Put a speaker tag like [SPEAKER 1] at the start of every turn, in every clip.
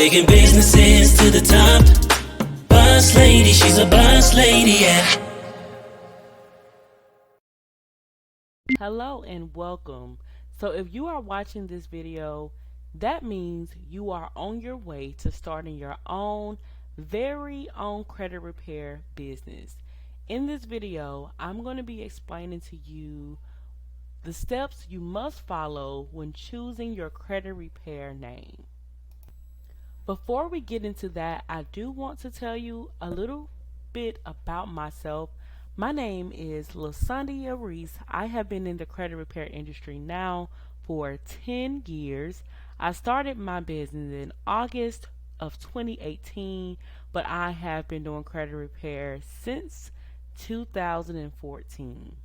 [SPEAKER 1] Taking businesses to the top. Boss lady, she's a boss lady, yeah.
[SPEAKER 2] Hello and welcome. So if you are watching this video, that means you are on your way to starting your own very own credit repair business. In this video, I'm going to be explaining to you the steps you must follow when choosing your credit repair name. Before we get into that, I do want to tell you a little bit about myself. My name is Lasandia Reese. I have been in the credit repair industry now for 10 years. I started my business in August of 2018, but I have been doing credit repair since 2014.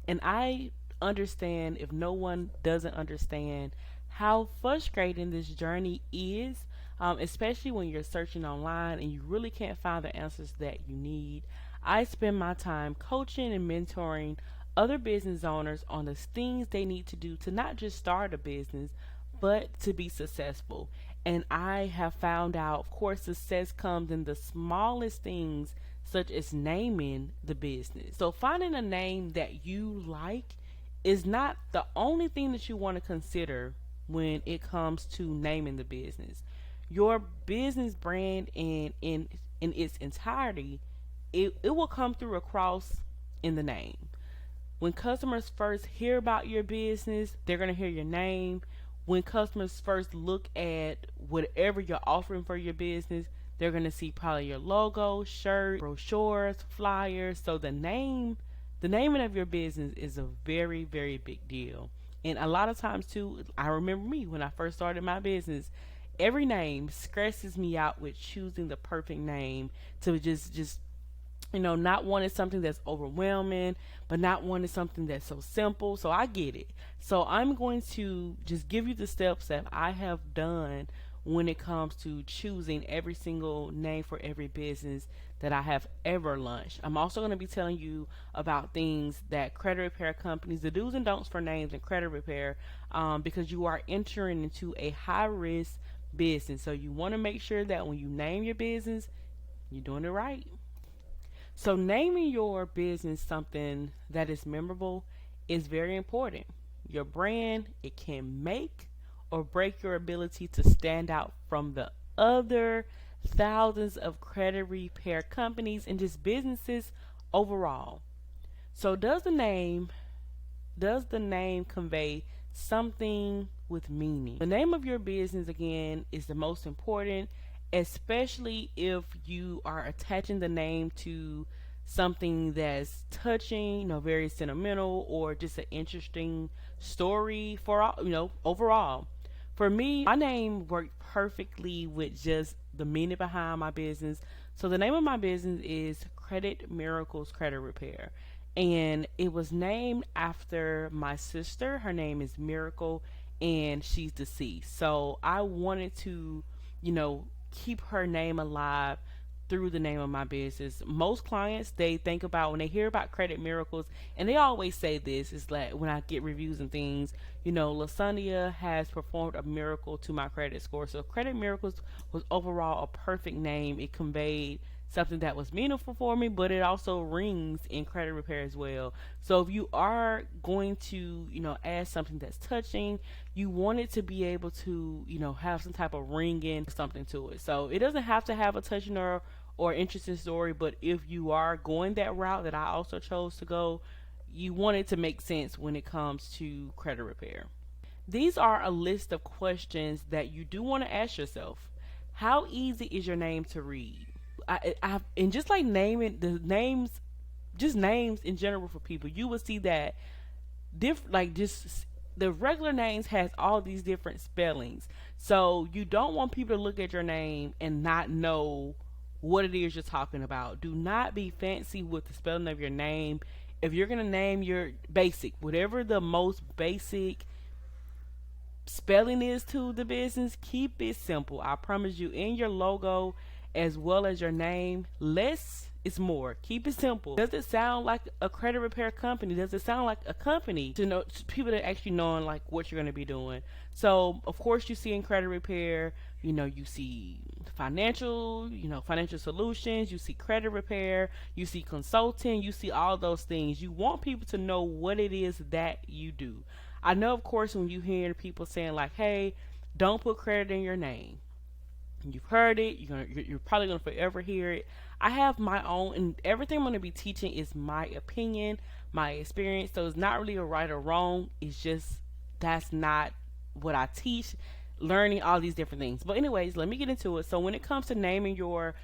[SPEAKER 2] And I understand, if no one doesn't understand, how frustrating this journey is, especially when you're searching online and you really can't find the answers that you need. I spend my time coaching and mentoring other business owners on the things they need to do to not just start a business, but to be successful. And I have found out, of course, success comes in the smallest things, such as naming the business. So finding a name that you like is not the only thing that you want to consider when it comes to naming the business. Your business brand in its entirety, it will come through across in the name. When customers first hear about your business, they're going to hear your name. When customers first look at whatever you're offering for your business, they're going to see probably your logo, shirt, brochures, flyers. So the naming of your business is a very, very big deal. And a lot of times too, I remember me when I first started my business, every name stresses me out with choosing the perfect name to just not wanting something that's overwhelming, but not wanting something that's so simple. So I get it. So I'm going to just give you the steps that I have done when it comes to choosing every single name for every business that I have ever launched. I'm also going to be telling you about things that credit repair companies, the do's and don'ts for names in credit repair, because you are entering into a high risk business. So you want to make sure that when you name your business, you're doing it right. So naming your business something that is memorable is very important. Your brand, it can make or break your ability to stand out from the other thousands of credit repair companies and just businesses overall. So does the name convey something with meaning? The name of your business, again, is the most important, especially if you are attaching the name to something that's touching, very sentimental, or just an interesting story for all, overall. For me, my name worked perfectly with just the meaning behind my business. So the name of my business is Credit Miracles Credit Repair. And it was named after my sister. Her name is Miracle, and she's deceased. So I wanted to, you know, keep her name alive through the name of my business. Most clients, they think about, when they hear about Credit Miracles, and they always say this, is like when I get reviews and things, Lasonia has performed a miracle to my credit score. So Credit Miracles was overall a perfect name. It conveyed something that was meaningful for me, but it also rings in credit repair as well. So if you are going to, add something that's touching, you want it to be able to, have some type of ringing something to it. So it doesn't have to have a touching or interesting story, but if you are going that route that I also chose to go, you want it to make sense when it comes to credit repair. These are a list of questions that you do want to ask yourself. How easy is your name to read? And just like naming the names, just names in general for people, you will see that like just the regular names has all these different spellings. So you don't want people to look at your name and not know what it is you're talking about. Do not be fancy with the spelling of your name. If you're gonna name your basic, whatever the most basic spelling is to the business, keep it simple. I promise you, in your logo as well as your name, less It's more. Keep it simple. Does it sound like a credit repair company? Does it sound like a company to know to people that actually knowing like what you're going to be doing? So of course you see in credit repair, you see financial solutions, you see credit repair, you see consulting, you see all those things. You want people to know what it is that you do. I know, of course, when you hear people saying like, "Hey, don't put credit in your name." You've heard it. You're probably gonna forever hear it. I have my own, and everything I'm gonna be teaching is my opinion, my experience. So it's not really a right or wrong. It's just that's not what I teach. Learning all these different things. But anyways, let me get into it. So when it comes to naming your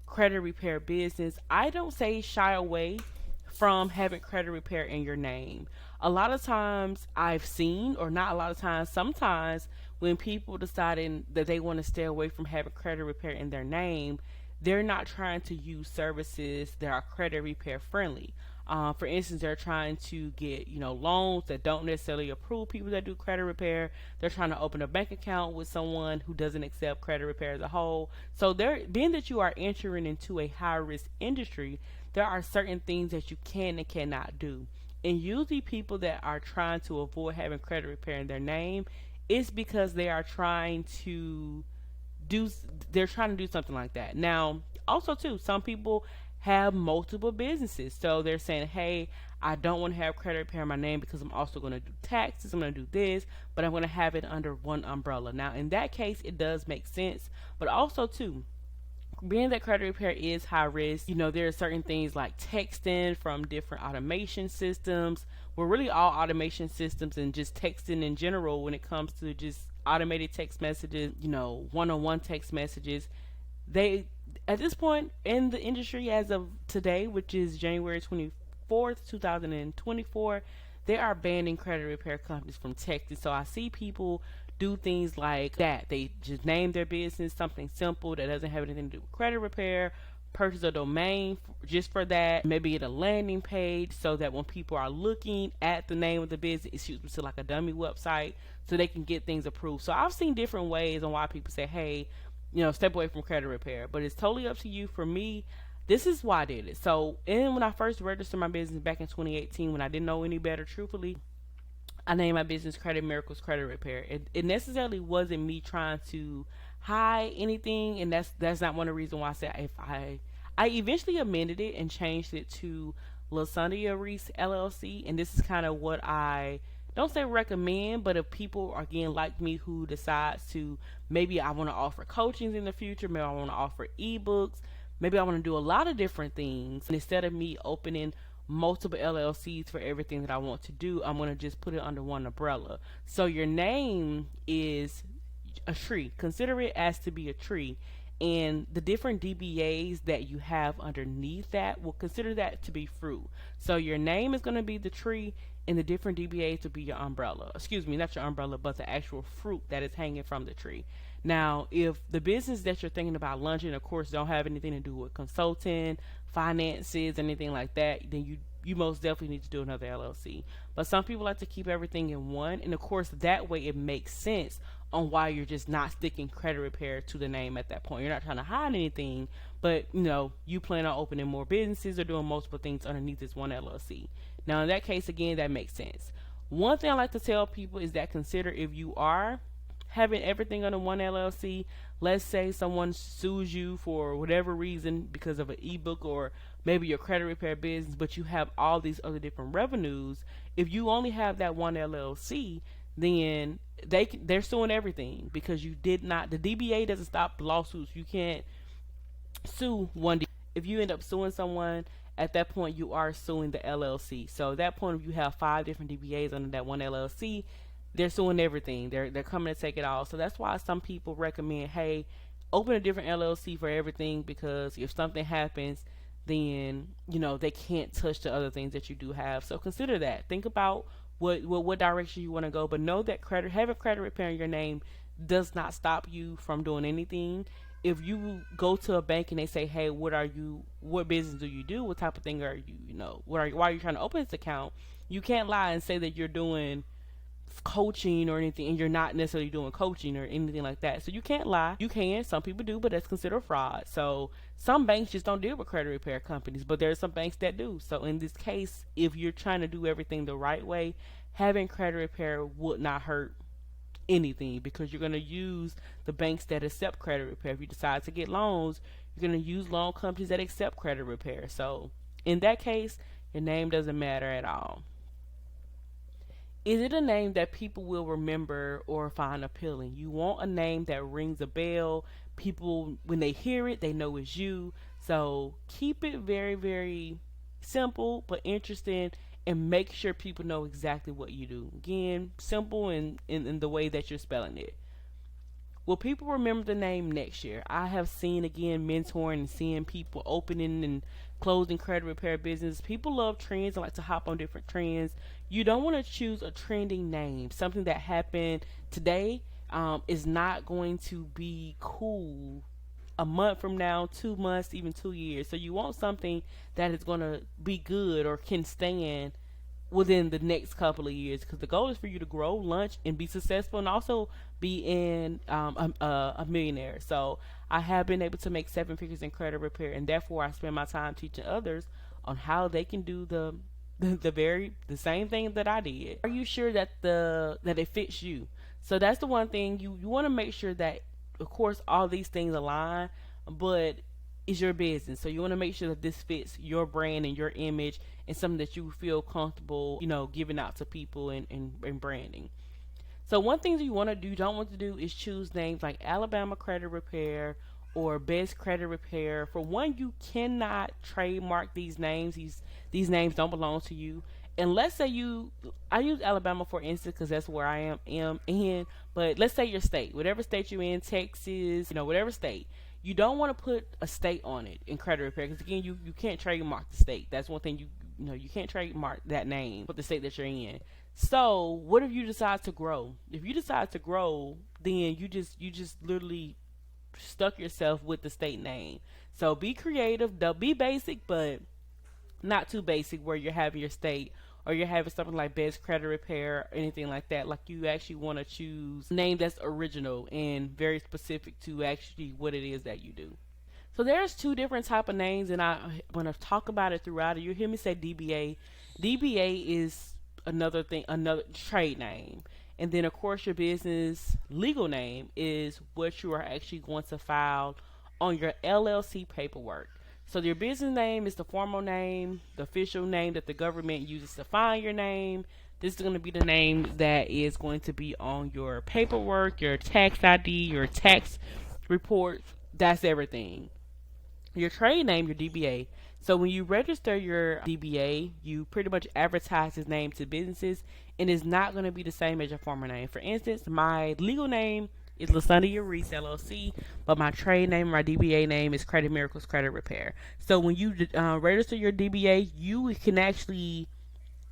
[SPEAKER 2] credit repair business, I don't say shy away from having credit repair in your name. A lot of times I've seen, or not a lot of times, sometimes when people deciding that they want to stay away from having credit repair in their name, they're not trying to use services that are credit repair friendly. For instance, they're trying to get loans that don't necessarily approve people that do credit repair. They're trying to open a bank account with someone who doesn't accept credit repair as a whole. So being that you are entering into a high risk industry, there are certain things that you can and cannot do. And usually, people that are trying to avoid having credit repair in their name, it's because they are trying to do they're trying to do something like that. Now, also too, some people have multiple businesses. So they're saying, "Hey, I don't want to have credit repair in my name because I'm also going to do taxes, I'm going to do this, but I'm going to have it under one umbrella." Now, in that case, it does make sense, but also too, being that credit repair is high risk, there are certain things like texting from different automation systems. Well, really all automation systems and just texting in general when it comes to just automated text messages, one-on-one text messages. They, at this point in the industry as of today, which is January 24th, 2024, they are banning credit repair companies from texting. So I see people do things like that. They just name their business something simple that doesn't have anything to do with credit repair, purchase a domain just for that, maybe get a landing page so that when people are looking at the name of the business, it shoots them to like a dummy website so they can get things approved. So I've seen different ways on why people say, "Hey, step away from credit repair," but it's totally up to you. For me, this is why I did it. So, and when I first registered my business back in 2018, when I didn't know any better, truthfully, I named my business Credit Miracles Credit Repair. It necessarily wasn't me trying to hide anything, and that's not one of the reasons why I said if I eventually amended it and changed it to Lasonia Reese LLC, and this is kind of what I don't say recommend, but if people again like me who decides to, maybe I want to offer coachings in the future, maybe I want to offer ebooks, maybe I want to do a lot of different things, and instead of me opening multiple LLCs for everything that I want to do, I'm going to just put it under one umbrella. So your name is a tree. Consider it as to be a tree. And the different DBAs that you have underneath that, will consider that to be fruit. So your name is going to be the tree, and the different DBAs will be your umbrella. Excuse me, not your umbrella, but the actual fruit that is hanging from the tree. Now, if the business that you're thinking about launching, of course, don't have anything to do with consulting, finances, anything like that, then you most definitely need to do another LLC. But some people like to keep everything in one, and of course, that way it makes sense on why you're just not sticking credit repair to the name at that point. You're not trying to hide anything, but you plan on opening more businesses or doing multiple things underneath this one LLC. Now, in that case, again, that makes sense. One thing I like to tell people is that consider if you are having everything under one LLC, let's say someone sues you for whatever reason because of an ebook or maybe your credit repair business, but you have all these other different revenues. If you only have that one LLC, then they're suing everything because you did not. The DBA doesn't stop lawsuits. You can't sue one. If you end up suing someone, at that point you are suing the LLC. So at that point, if you have 5 different DBAs under that one LLC, they're suing everything. They're coming to take it all. So that's why some people recommend, hey, open a different LLC for everything, because if something happens, then they can't touch the other things that you do have. So consider that. Think about what direction you want to go, but know that having credit repair in your name does not stop you from doing anything. If you go to a bank and they say, "Hey, what business do you do? What type of thing are you, why are you trying to open this account?" You can't lie and say that you're doing coaching or anything, and you're not necessarily doing coaching or anything like that. So you can't lie. You can. Some people do, but that's considered fraud. So some banks just don't deal with credit repair companies, but there are some banks that do. So in this case, if you're trying to do everything the right way, having credit repair would not hurt anything, because you're going to use the banks that accept credit repair. If you decide to get loans, you're going to use loan companies that accept credit repair. So in that case, your name doesn't matter at all. Is it a name that people will remember or find appealing? You want a name that rings a bell. People, when they hear it, they know it's you. So keep it very, very simple but interesting, and make sure people know exactly what you do. Again, simple in the way that you're spelling it. Will people remember the name next year? I have seen, again, mentoring and seeing people opening and closing credit repair business. People love trends and like to hop on different trends. You don't want to choose a trending name. Something that happened today is not going to be cool a month from now, 2 months, even 2 years. So you want something that is going to be good or can stand within the next couple of years, because the goal is for you to grow, launch, and be successful, and also be in a millionaire. So I have been able to make 7 figures in credit repair, and therefore I spend my time teaching others on how they can do the same thing that I did. Are you sure that that it fits you? So that's the one thing you want to make sure that, of course, all these things align, but it's your business. So you want to make sure that this fits your brand and your image, and something that you feel comfortable, giving out to people and branding. So one thing that you don't want to do is choose names like Alabama Credit Repair or Best Credit Repair. For one, you cannot trademark these names. These names don't belong to you. And let's say I use Alabama for instance because that's where I am in. But let's say your state, whatever state you're in, Texas, whatever state, you don't want to put a state on it in credit repair, because again, you can't trademark the state. That's one thing you can't trademark that name for the state that you're in. So what if you decide to grow? If you decide to grow, then you just literally stuck yourself with the state name. So be creative, be basic, but not too basic where you're having your state, or you're having something like Best Credit Repair or anything like that. Like, you actually want to choose a name that's original and very specific to actually what it is that you do. So there's two different type of names, and I want to talk about it throughout it. You hear me say DBA. DBA is another thing, another trade name. And then, of course, your business legal name is what you are actually going to file on your LLC paperwork. So your business name is the formal name, the official name that the government uses to find your name. This is going to be the name that is going to be on your paperwork, your tax ID, your tax reports. That's everything. Your trade name, your DBA. So when you register your DBA, you pretty much advertise his name to businesses, and it's not going to be the same as your former name. For instance, my legal name is Lasunda Reese LLC, but my trade name, my DBA name is Credit Miracles Credit Repair. So when you register your DBA, you can actually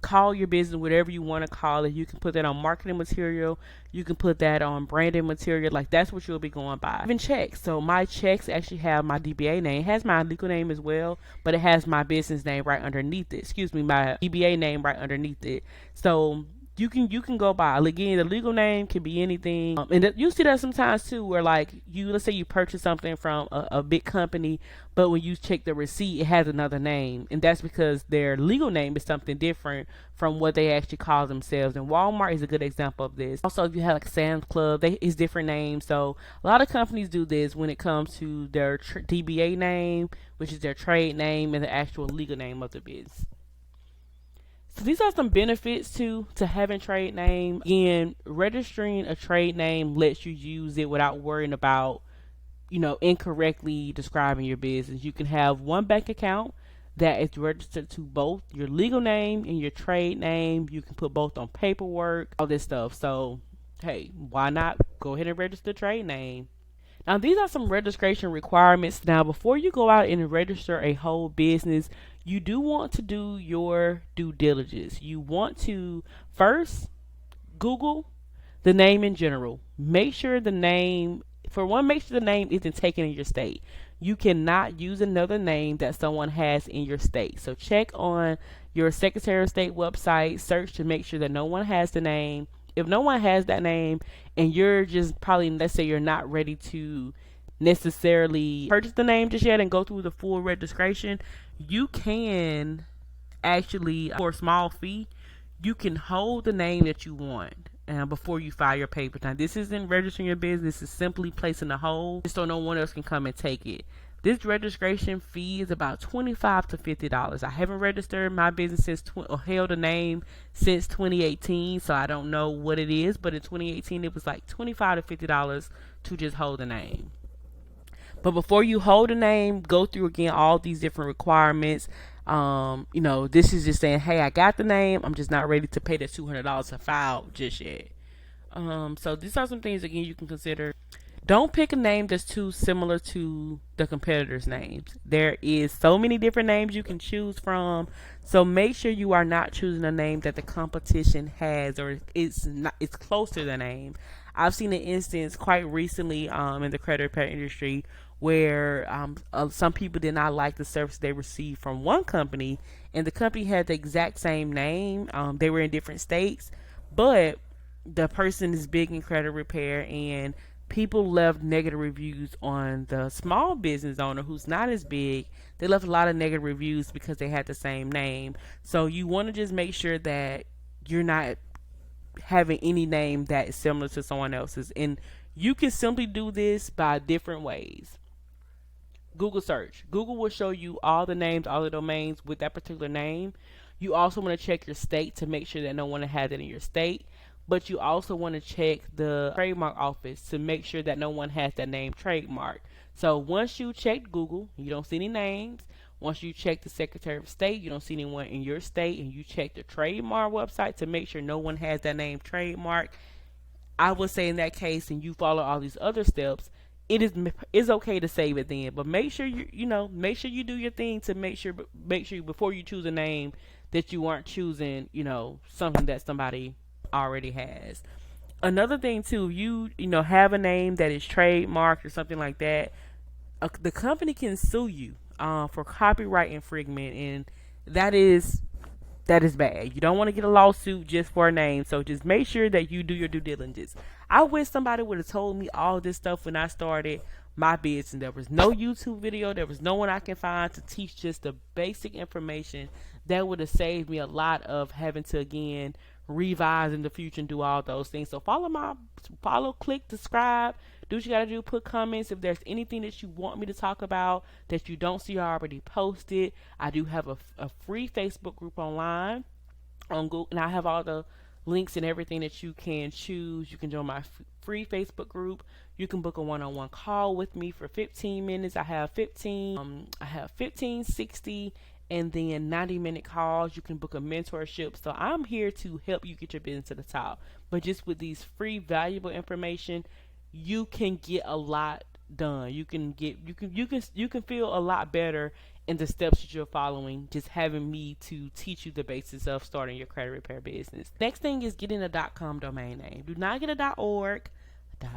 [SPEAKER 2] call your business whatever you want to call it. You can put that on marketing material. You can put that on branding material. Like, that's what you'll be going by. Even checks. So my checks actually have my DBA name. It has my legal name as well, but it has my business name right underneath it. Excuse me, my DBA name right underneath it. So you can go by, again, the legal name can be anything, and you see that sometimes too, where like let's say you purchase something from a big company, but when you check the receipt, it has another name, and that's because their legal name is something different from what they actually call themselves. And Walmart is a good example of this. Also, if you have like Sam's Club, it's different names. So a lot of companies do this when it comes to their DBA name, which is their trade name, and the actual legal name of the business. So these are some benefits to having trade name. Again, registering a trade name lets you use it without worrying about, incorrectly describing your business. You can have one bank account that is registered to both your legal name and your trade name. You can put both on paperwork, all this stuff. So, hey, why not go ahead and register trade name? Now, these are some registration requirements. Now, before you go out and register a whole business, you do want to do your due diligence. You want to first Google the name in general. Make sure the name, make sure the name isn't taken in your state. You cannot use another name that someone has in your state. So check on your Secretary of State website, search to make sure that no one has the name. if no one has that name and you're just probably, let's say you're not ready to necessarily purchase the name just yet and go through the full registration, you can actually, for a small fee, you can hold the name that you want before you file your papers. Now, this isn't registering your business, it's simply placing a hold just so no one else can come and take it. This registration fee is about $25 to $50. I haven't registered my business or held a name since 2018, so I don't know what it is, but in 2018 it was like $25 to $50 to just hold a name. But before you hold a name, go through again all these different requirements. This is just saying, hey, I got the name. I'm just not ready to pay the $200 to file just yet. So these are some things again you can consider. Don't pick a name that's too similar to the competitors' names. There is so many different names you can choose from. So make sure you are not choosing a name that the competition has or it's close to the name. I've seen an instance quite recently in the credit repair industry where some people did not like the service they received from one company, and the company had the exact same name. They were in different states, but the person is big in credit repair, and people left negative reviews on the small business owner who's not as big. They left a lot of negative reviews because they had the same name. So you want to just make sure that you're not having any name that is similar to someone else's. And you can simply do this by different ways. Google search. Google will show you all the names, all the domains with that particular name. You also want to check your state to make sure that no one has it in your state. But you also want to check the trademark office to make sure that no one has that name trademarked. So once you check Google, you don't see any names. Once you check the Secretary of State, you don't see anyone in your state, and you check the trademark website to make sure no one has that name trademarked. I would say in that case, and you follow all these other steps, it's okay to save it then. But make sure make sure you do your thing to make sure before you choose a name that you aren't choosing something that somebody already has. Another thing too, you have a name that is trademarked or something like that. The company can sue you for copyright infringement, and that is that is bad. You don't want to get a lawsuit just for a name. So just make sure that you do your due diligence. I wish somebody would have told me all this stuff when I started my business. There was no YouTube video. There was no one I can find to teach just the basic information that would have saved me a lot of having to again revise in the future and do all those things. So click, subscribe, do what you gotta do, put comments if there's anything that you want me to talk about that you don't see already posted. I do have a free Facebook group online on Google, and I have all the links and everything that you can choose. You can join my free Facebook group. You can book a one-on-one call with me for 15 minutes. I have 15, 60, and then 90-minute calls. You can book a mentorship. So I'm here to help you get your business to the top. But just with these free, valuable information, you can get a lot done. You can feel a lot better in the steps that you're following, just having me to teach you the basis of starting your credit repair business. Next thing is getting a .com domain name. Do not get a .org,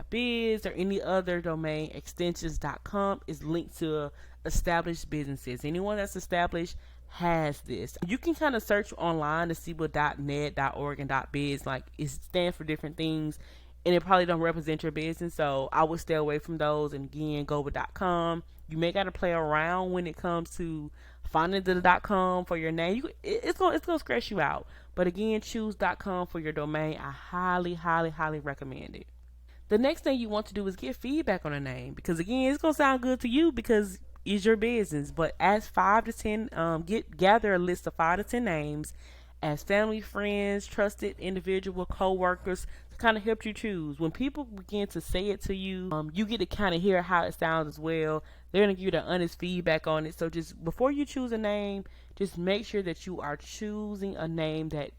[SPEAKER 2] .biz, or any other domain extensions. .com is linked to established businesses. Anyone that's established has this. You can kind of search online to see what .net, .org, and .biz like. It stands for different things, and it probably don't represent your business. So I would stay away from those, and again, go with .com. You may gotta play around when it comes to finding the .com for your name. It's gonna stress you out. But again, choose .com for your domain. I highly, highly, highly recommend it. The next thing you want to do is get feedback on a name, because again, it's gonna sound good to you because it's your business. But ask 5 to 10, gather a list of 5 to 10 names, as family, friends, trusted individual, co-workers to kind of help you choose. When people begin to say it to you, you get to kind of hear how it sounds as well. They're going to give you the honest feedback on it. So just before you choose a name, just make sure that you are choosing a name that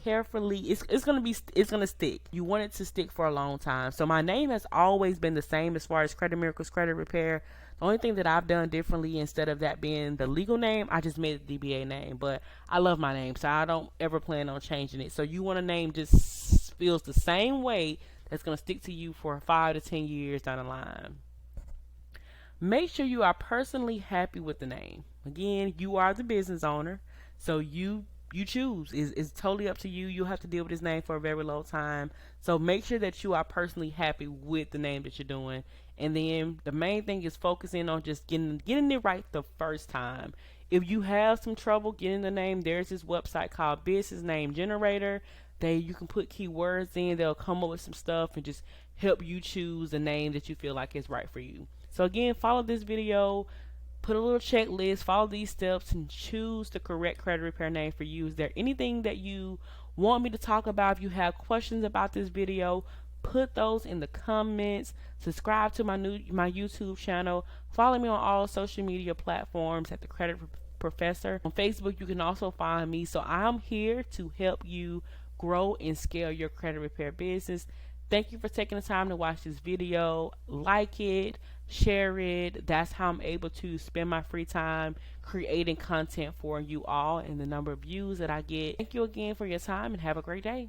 [SPEAKER 2] carefully it's gonna stick. You want it to stick for a long time. So my name has always been the same as far as Credit Miracles Credit Repair. The only thing that I've done differently, instead of that being the legal name, I just made the DBA name. But I love my name, so I don't ever plan on changing it. So you want a name just feels the same way, that's gonna stick to you for 5 to 10 years down the line. Make sure you are personally happy with the name. Again, you are the business owner, so you you choose. It's totally up to you. You'll have to deal with this name for a very long time. So make sure that you are personally happy with the name that you're doing. And then the main thing is focusing on just getting it right the first time. If you have some trouble getting the name, there's this website called Business Name Generator. You can put keywords in. They'll come up with some stuff and just help you choose a name that you feel like is right for you. So again, follow this video, put a little checklist, follow these steps, and choose the correct credit repair name for you. Is there anything that you want me to talk about? If you have questions about this video, put those in the comments. Subscribe to my YouTube channel. Follow me on all social media platforms at the Credit Professor. On Facebook, you can also find me. So I'm here to help you grow and scale your credit repair business. Thank you for taking the time to watch this video. Like it, share it. That's how I'm able to spend my free time creating content for you all and the number of views that I get. Thank you again for your time and have a great day.